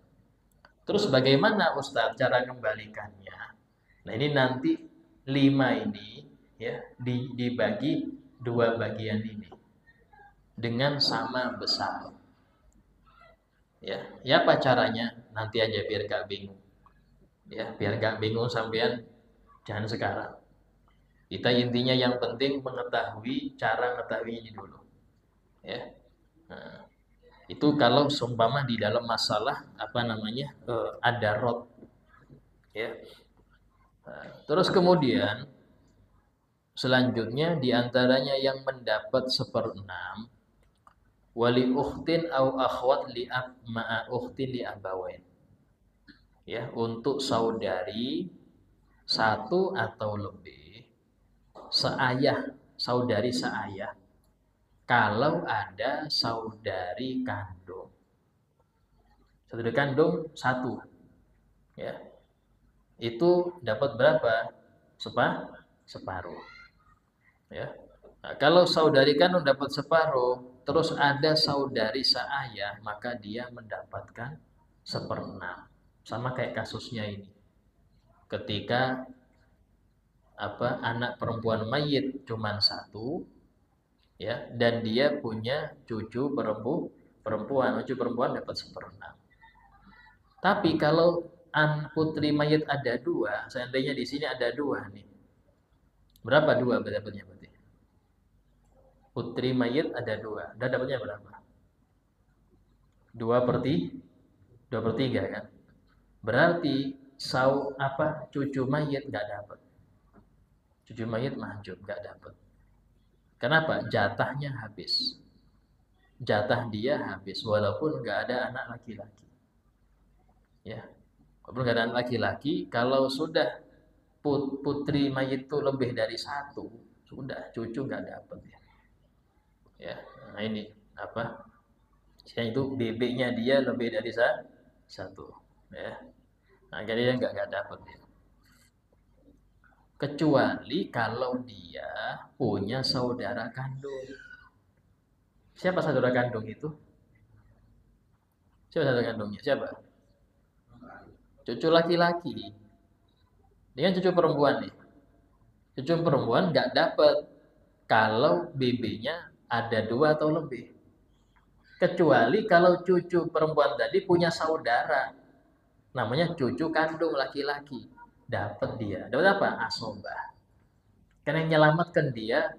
Terus bagaimana Ustadz cara kembalikannya? Nah ini nanti 5 ini ya dibagi 2 bagian ini dengan sama besar. Ya apa caranya? Nanti aja biar gak bingung. Ya biar gak bingung sampean jangan sekarang. Kita intinya yang penting mengetahui cara mengetahuinya dulu. Ya. Nah, itu kalau seumpama di dalam masalah ada rod. Ya. Nah, terus kemudian selanjutnya diantaranya yang mendapat 1/6 wali ukhtin au akhwat li ma'a ukhtin li abawain. Ya, untuk saudari 1 atau lebih saudari seayah kalau ada saudari kandung. Saudari kandung 1 ya. Itu dapat berapa? Separuh. Ya. Nah, kalau saudari kandung dapat separuh, terus ada saudari seayah, maka dia mendapatkan 1/6. Sama kayak kasusnya ini. Ketika anak perempuan mayit cuma 1 ya, dan dia punya cucu perempuan dapat 1/6. Tapi kalau putri mayit ada 2, seandainya di sini ada 2 nih. Berapa 2 dapatnya berarti? Putri mayit ada 2. Dan dapatnya berapa? 2/3 kan? Berarti cucu mayit nggak dapat. Cucu mayit mahjub nggak dapat. Kenapa? Jatahnya habis. Jatah dia habis walaupun nggak ada anak laki-laki. Ya. Walaupun nggak ada anak laki-laki, kalau sudah putri mayit itu lebih dari 1, sudah cucu nggak dapat ya. Ya, nah ini itu BB-nya dia lebih dari 1 ya. Nah, jadi dia nggak dapat ya. Kecuali kalau dia punya saudara kandung. Siapa saudara kandung itu? Siapa saudara kandungnya? Siapa? Cucu laki-laki. Dengan cucu perempuan nih. Cucu perempuan nggak dapat kalau BB-nya ada 2 atau lebih. Kecuali kalau cucu perempuan tadi punya saudara. Namanya cucu kandung laki-laki. Dapat dia. Dapat apa? Asobah. Karena yang menyelamatkan dia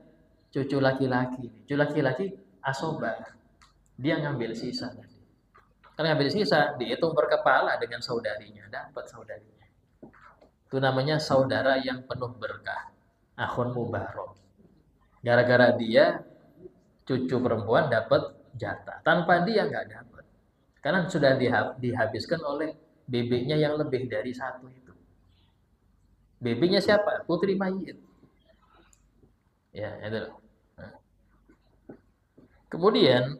cucu laki-laki. Cucu laki-laki asobah. Dia ngambil sisa tadi. Karena ngambil sisa dihitung per kepala dengan saudarinya. Dapat saudarinya. Itu namanya saudara yang penuh berkah. Akhun mubarak. Gara-gara dia cucu perempuan dapat jatah. Tanpa dia nggak dapat. Karena sudah dihabiskan oleh BB-nya yang lebih dari 1 itu. BB-nya siapa? Putri mayit. Ya, itu. Nah. Kemudian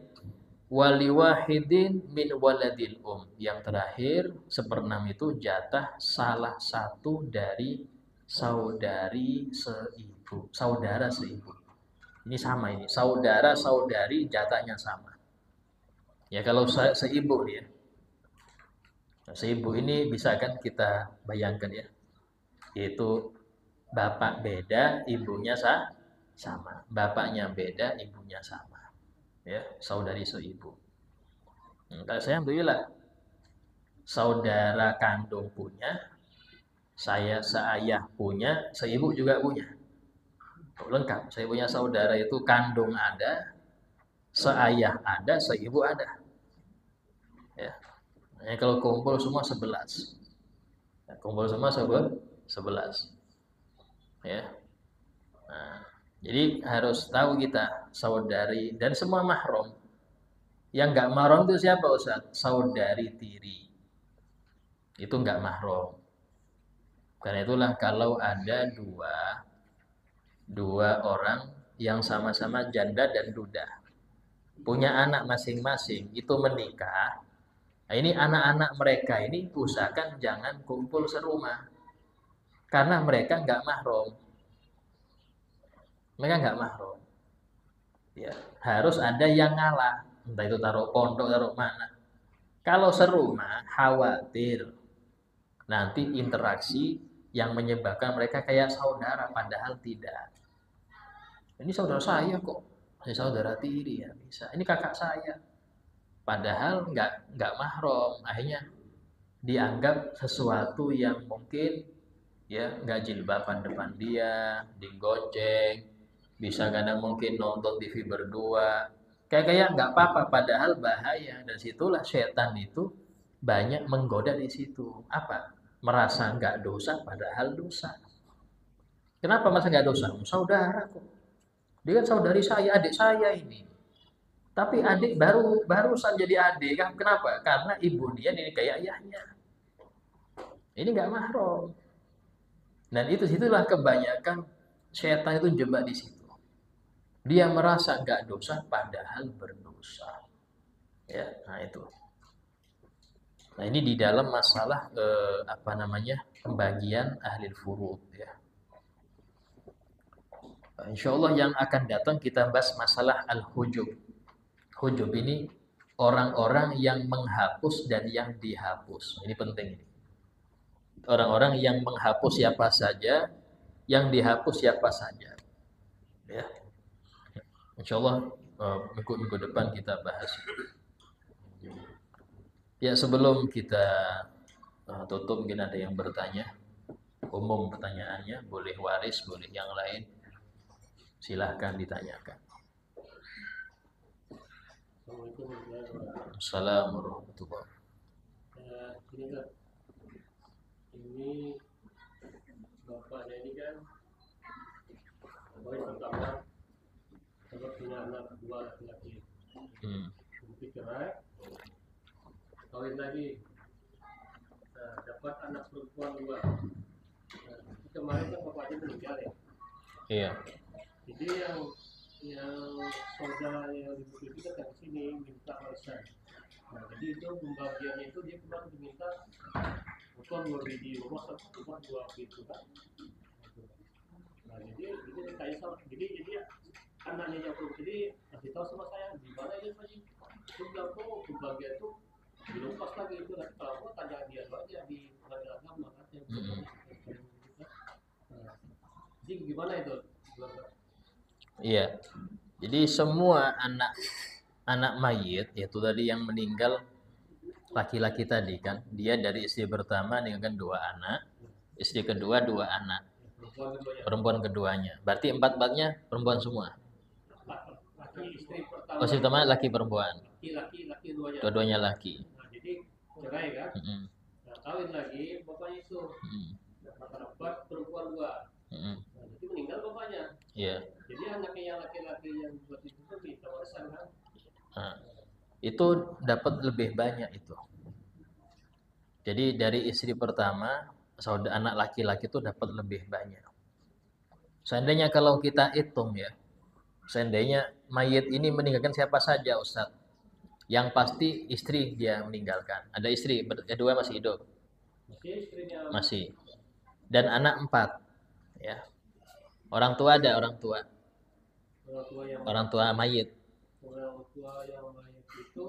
wali wahidin min waladil yang terakhir 1/6 itu jatah salah satu dari saudari seibu, saudara seibu. Ini sama ini, saudara saudari jatahnya sama. Ya kalau seibu ya. Nah, seibu ini bisa kan kita bayangkan ya. Yaitu bapak beda, ibunya sama. Bapaknya beda, ibunya sama. Ya, saudari seibu. Kalau saya alhamdulillah saudara kandung punya, saya seayah punya, seibu juga punya. Lengkap. Saya punya saudara itu kandung ada, seayah ada, seibu ada. Ya. Nah, kalau kumpul semua 11. Ya, kumpul semua 11. Ya. Nah, jadi harus tahu kita saudari dan semua mahram. Yang nggak mahram itu siapa Ustaz? Saudari tiri. Itu nggak mahram. Karena itulah kalau ada dua orang yang sama-sama janda dan duda, punya anak masing-masing, itu menikah. Nah, ini anak-anak mereka ini usahakan jangan kumpul serumah. karena mereka nggak mahram. Mereka nggak mahram. Ya, harus ada yang ngalah. Entah itu taruh pondok, taruh mana. Kalau serumah, khawatir nanti interaksi yang menyebabkan mereka kayak saudara, padahal tidak. Ini saudara saya kok, ini saudara tiri ya bisa. Ini kakak saya, padahal nggak mahram. Akhirnya dianggap sesuatu yang mungkin ya nggak jilbaban depan dia, digonceng, bisa kadang mungkin nonton TV berdua, kayak nggak apa-apa, padahal bahaya. Dan situlah setan itu banyak menggoda di situ. Apa? Merasa nggak dosa, padahal dosa. Kenapa merasa nggak dosa? Saudara kok. Dia kan saudari saya, adik saya ini. Tapi adik barusan jadi adik kan? Kenapa? Karena ibu dia ini kayak ayahnya. Ini nggak mahram. Dan situlah kebanyakan setan itu jebak di situ. Dia merasa nggak dosa, padahal berdosa. Ya, nah itu. Nah ini di dalam masalah pembagian ahli furud ya. Insya Allah yang akan datang kita bahas masalah al-hujub. Hujub ini orang-orang yang menghapus dan yang dihapus. Ini penting. Orang-orang yang menghapus siapa saja, yang dihapus siapa saja. Ya. Insya Allah minggu depan kita bahas. Ya sebelum kita tutup, mungkin ada yang bertanya. Umum pertanyaannya, boleh waris, boleh yang lain. Silahkan ditanyakan. Assalamualaikum warahmatullahi wabarakatuh. Ini bapaknya ini kan pertama dapat punya anak 2 laki-laki. Bukti cerai, kawin lagi, dapat anak perempuan 2. Kemarin kan bapaknya meninggal ya. Iya. Jadi yang saudara yang dibutuhkan itu kan di sini minta warisan. Nah, jadi itu pembagiannya itu dia kemarin diminta bukan 2 biji rumah, bukan 2 pintu kan. Nah, jadi kayak sama. Jadi anaknya yang perlu jadi kasih tahu sama saya di mana ini Pak. Itu bilang kok pembagian itu dilepas lagi itu nanti kalau mau tanya dia aja di pengadilan agama katanya. Nah, jadi gimana itu? Iya. Jadi semua anak mayit yaitu tadi yang meninggal laki-laki tadi kan, dia dari istri pertama meninggalkan 2 anak, istri kedua 2 anak, perempuan keduanya. Berarti 4-4-nya perempuan semua. Oh, istri pertama laki perempuan. Laki Dua-duanya laki. Nah, jadi cerai kan? Nah, kawin lagi bapaknya itu. Dapat perempuan 2. Nah, jadi meninggal bapaknya. Iya. Jadi anaknya yang laki-laki yang buat itu minta warisan kan? Nah, itu dapat lebih banyak itu. Jadi dari istri pertama, saudara anak laki-laki itu dapat lebih banyak. Seandainya kalau kita hitung ya, seandainya mayit ini meninggalkan siapa saja Ustaz? Yang pasti istri dia meninggalkan. Ada istri, kedua masih hidup. Masih. Dan anak 4. Ya. Orang tua ada, orang tua. Orang tua mayit. Orang tua yang mayit itu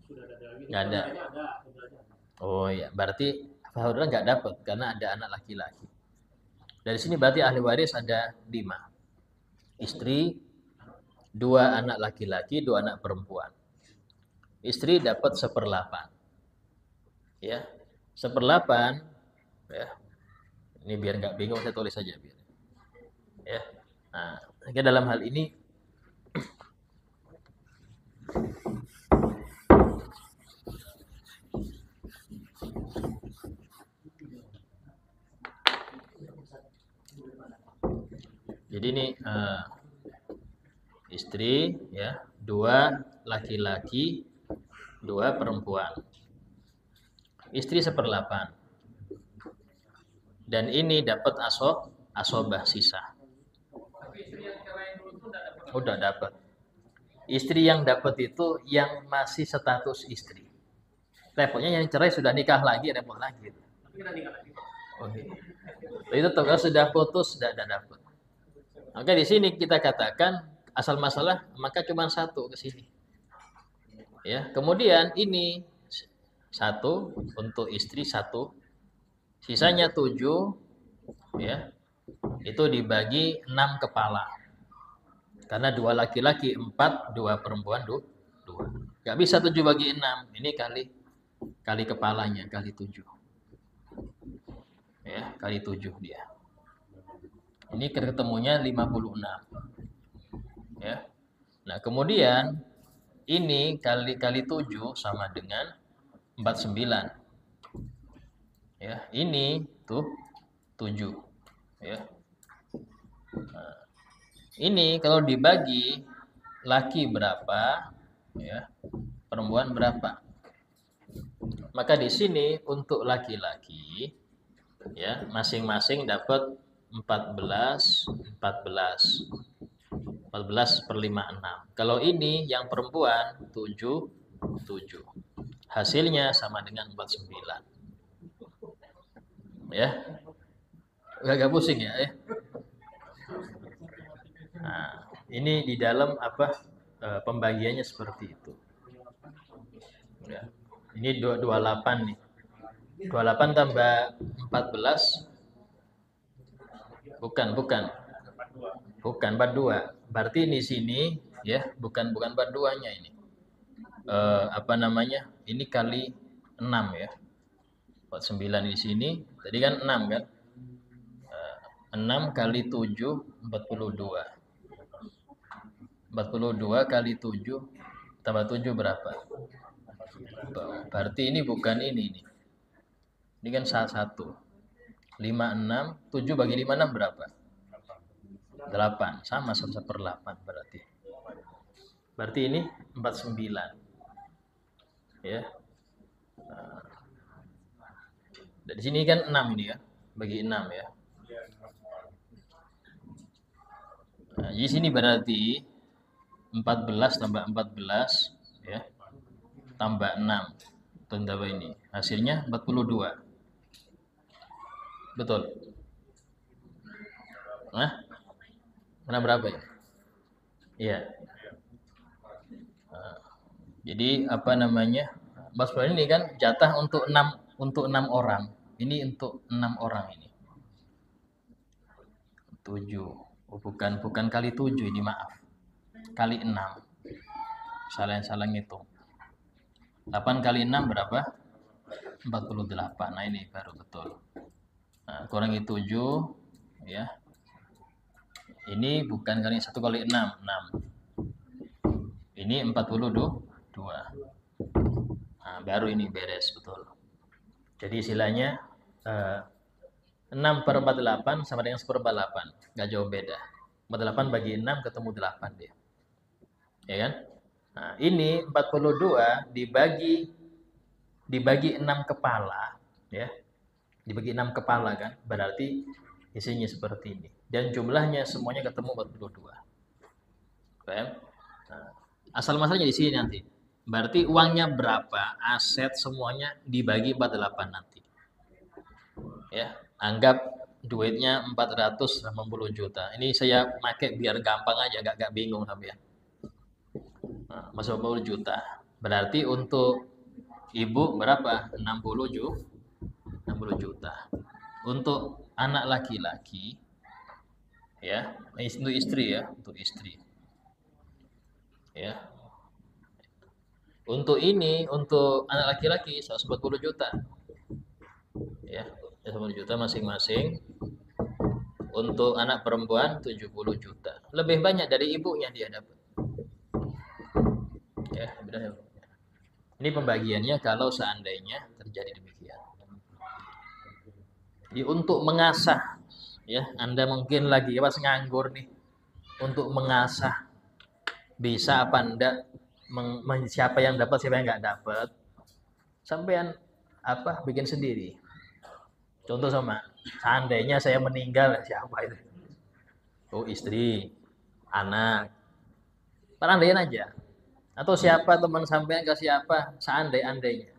sudah ada lagi. Nggak ada. Oh ya, berarti saudara nggak dapat karena ada anak laki-laki. Dari sini berarti ahli waris ada 5. Istri, 2 anak laki-laki, 2 anak perempuan. Istri dapat 1/8. Ya, 1/8. Ya. Ini biar nggak bingung saya tulis saja biar. Ya. Nah, dalam hal ini jadi ini istri ya, 2 laki-laki, 2 perempuan. Istri 1/8. Dan ini dapat asobah sisa. Udah dapat. Istri yang dapat itu yang masih status istri. Repotnya yang cerai sudah nikah lagi, repot lagi. Oke. Tapi tetap kalau sudah putus sudah dapat. Maka di sini kita katakan asal masalah maka cuma satu ke sini. Ya, kemudian ini satu untuk istri satu, sisanya 7 ya. Itu dibagi 6 kepala. Karena 2 laki-laki 4, 2 perempuan 2. Gak bisa 7 bagi 6. Ini kali kepalanya kali 7. Ya, kali 7 dia. Ini ketemunya 56. Ya. Nah, kemudian ini kali 7 sama dengan 49. Ya, ini tuh 7. Ya. Nah, ini kalau dibagi laki berapa, ya, perempuan berapa. Maka di sini untuk laki-laki ya, masing-masing dapat 14 per 56. Kalau ini yang perempuan 7. Hasilnya sama dengan 49. Ya. Agak pusing ya. Nah, ini di dalam pembagiannya seperti itu. Ya. Ini 28 nih. 28 tambah 14 bukan 42. Berarti ini sini ya, bukan 42-nya ini. Ini kali 6 ya. 49 di sini. Tadi kan 6 kan? 6 kali 7 42. 42 kali 7 tambah 7 berapa? Berarti ini bukan ini nih. Ini kan 1. 56, 7 bagi 56 berapa? 8. Sama 1/8 berarti. Berarti ini 49. Ya. Nah, dari sini kan 6 ini ya. Bagi 6 ya. Nah, di sini berarti 14 tambah 14 ya. Tambah 6. Tambah ini. Hasilnya 42. Betul. Nah, mana berapa ya? Iya. Nah, jadi Mas Bro ini kan jatah untuk 6 orang. Ini untuk 6 orang ini. 7. Oh, bukan kali 7 ini, maaf. Kali 6. Salah ngitung. 8 kali 6 berapa? 48. Nah, ini baru betul. Nah, kurangi 7 ya. Ini bukan kali 1 kali 6. Ini 42. Nah, baru ini beres betul. Jadi istilahnya 6/48 sama dengan 1/8. Gak jauh beda. 48 bagi 6 ketemu 8 dia. Ya kan? Nah, ini 42 dibagi 6 kepala ya. Dibagi 6 kepala kan, berarti isinya seperti ini. Dan jumlahnya semuanya ketemu 42. Paham? Nah, asal masalahnya di sini nanti. Berarti uangnya berapa? Aset semuanya dibagi 48 nanti. Ya, anggap duitnya 480 juta. Ini saya pakai biar gampang aja, gak bingung sampean. Nah, 40 juta. Berarti untuk ibu berapa? 60 juta. Untuk anak laki-laki ya, untuk istri ya, untuk istri. Ya. Untuk anak laki-laki 140 juta. Ya, 140 juta masing-masing. Untuk anak perempuan 70 juta. Lebih banyak dari ibunya dia dapat. Ya, benar. Ini pembagiannya kalau seandainya terjadi demikian. Jadi untuk mengasah ya, Anda mungkin lagi pas nganggur nih. Untuk mengasah bisa apa enggak, siapa yang dapat siapa yang enggak dapat. Sampean bikin sendiri. Contoh seandainya saya meninggal, siapa itu? Oh, istri, anak. Andaian aja. Atau siapa teman sampean ke siapa, seandainya.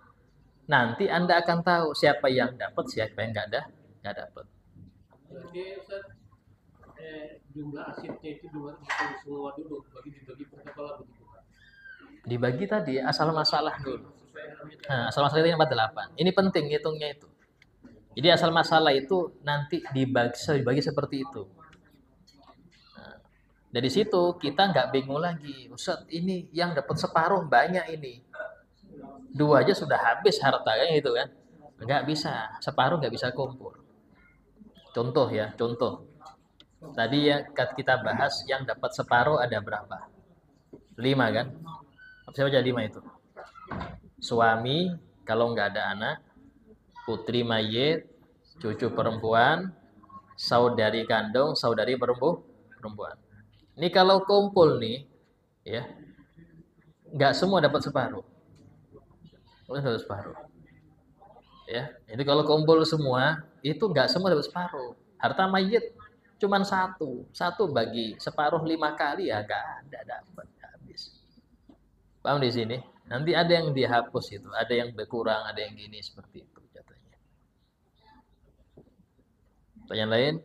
Nanti Anda akan tahu siapa yang dapat, siapa yang enggak nggak dapat. Berarti Ustaz, jumlah asidnya itu dihitung semua dulu, dibagi per kepala begitu Pak. Dibagi tadi asal masalah dulu. Nah, asal masalah itu 48. Ini penting hitungnya itu. Jadi asal masalah itu nanti dibagi seperti itu. Nah, dari situ kita nggak bingung lagi, Ustaz ini yang dapat separuh banyak ini. 2 aja sudah habis hartanya itu kan. Nggak bisa, separuh nggak bisa kumpul. Contoh ya, contoh. Tadi ya kita bahas yang dapat separuh ada berapa? 5 kan? Siapa aja 5 itu? Suami kalau nggak ada anak, putri mayit, cucu perempuan, saudari kandung, saudari perempuan. Ini kalau kumpul nih, ya, nggak semua dapat separuh. Boleh dapat separuh. Ya, itu kalau kumpul semua, itu nggak semua dapat separuh. Harta mayit cuman satu bagi separuh 5 kali ya nggak dapat, habis. Paham di sini? Nanti ada yang dihapus itu, ada yang berkurang, ada yang gini seperti itu jatuhnya. Pertanyaan lain?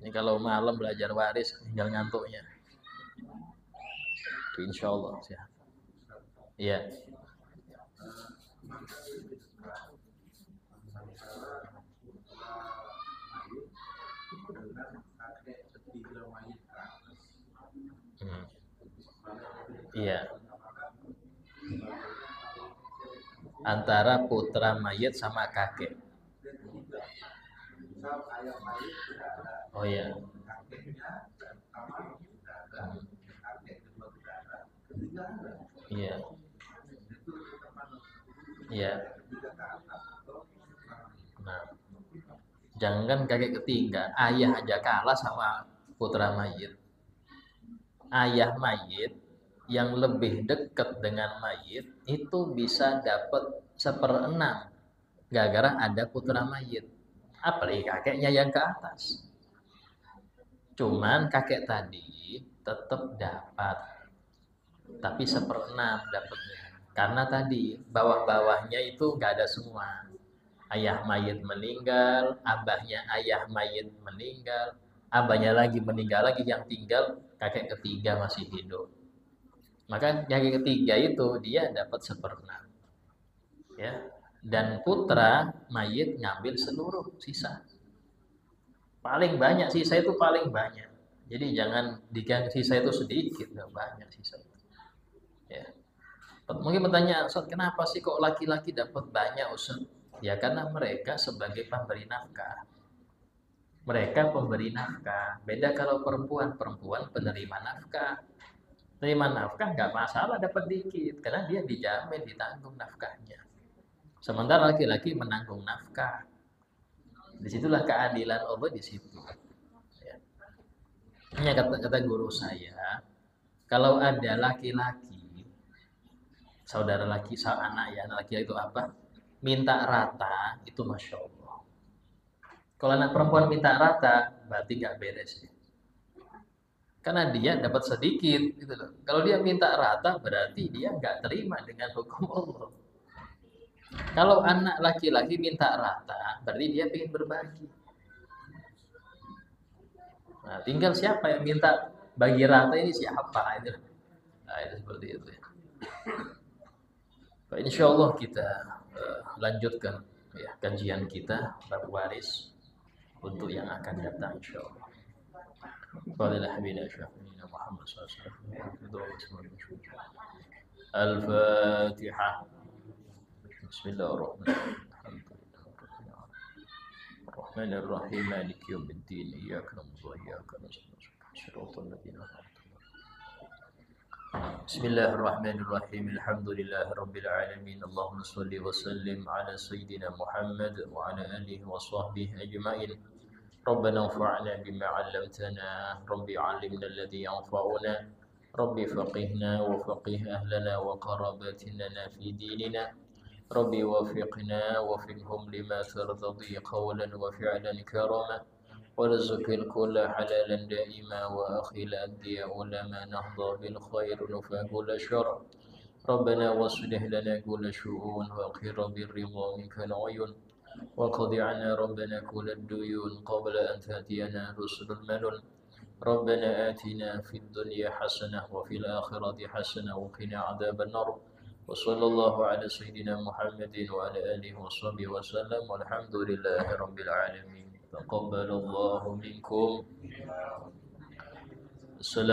Ini kalau malam belajar waris tinggal ngantuknya. Insya Allah sehat. Iya. Iya. Antara putra mayit sama kakek. Oh iya. Iya. Iya. Nah, jangan kakek ketiga, ayah aja kalah sama putra mayit. Ayah mayit yang lebih dekat dengan mayit itu bisa dapat 1/6 gara-gara ada putra mayit. Apalagi kakeknya yang ke atas. Cuman kakek tadi tetap dapat, tapi 1/6 dapatnya. Karena tadi bawah-bawahnya itu nggak ada semua. Ayah mayit meninggal, abahnya ayah mayit meninggal, abahnya lagi meninggal lagi, yang tinggal kakek ketiga masih hidup. Maka kakek ketiga itu dia dapat 1/6. Ya. Dan putra mayit ngambil seluruh sisa. Paling banyak sisa itu paling banyak. Jadi jangan digang sisa itu sedikit, nggak banyak sisa itu. Ya. Mungkin pertanyaan, Ustaz, kenapa sih kok laki-laki dapat banyak, Ustaz? Ya karena mereka sebagai pemberi nafkah. Mereka pemberi nafkah. Beda kalau perempuan penerima nafkah. Penerima nafkah nggak masalah dapat dikit, karena dia dijamin ditanggung nafkahnya. Sementara laki-laki menanggung nafkah. Disitulah keadilan Allah di situ. Ya. Ini kata guru saya, kalau ada laki-laki, saudara laki, anak ya, anak laki itu apa? Minta rata, itu Masya Allah. Kalau anak perempuan minta rata, berarti nggak beres. Karena dia dapat sedikit, gitu loh. Kalau dia minta rata, berarti dia nggak terima dengan hukum Allah. Kalau anak laki-laki minta rata, berarti dia ingin berbagi. Nah, tinggal siapa yang minta bagi rata ini siapa itu. Nah, itu seperti itu ya. Insya Allah kita lanjutkan ya kajian kita bab waris untuk yang akan datang insya Allah. Al-Fatihah. Bismillahirrahmanirrahim. Maliki yaumiddin. Iyyaka na'budu wa iyyaka nasta'in. Shiratal ladzina an'amta 'alaihim. Bismillahirrahmanirrahim. Alhamdulillahirabbil alamin. Allahumma shalli wa sallim ala sayyidina Muhammad wa ala alihi wa sahbihi ajma'in. Rabbana anfa'na bima 'allamtana. Rabbi 'allimna alladhi yanfa'una. Rabbi faqihna wa faqih ahlana wa qarabatina fi dinina. ربي وفقنا وفقهم لما ترتضي قولا وفعلا كرما ورزق الكل حلالا دائما وأخي الأنبياء لما نهضى بالخير نفاه الشر ربنا واصلح لنا كل شؤون وأقر بالرضا منك العيون وقض عنا ربنا كل الديون قبل أن تأتينا رسل المنن ربنا آتنا في الدنيا حسنة وفي الآخرة حسنة وقنا عذاب النار وصلى الله على سيدنا محمد وعلى آله وصحبه وسلم والحمد لله رب العالمين تقبل الله منكم. السلام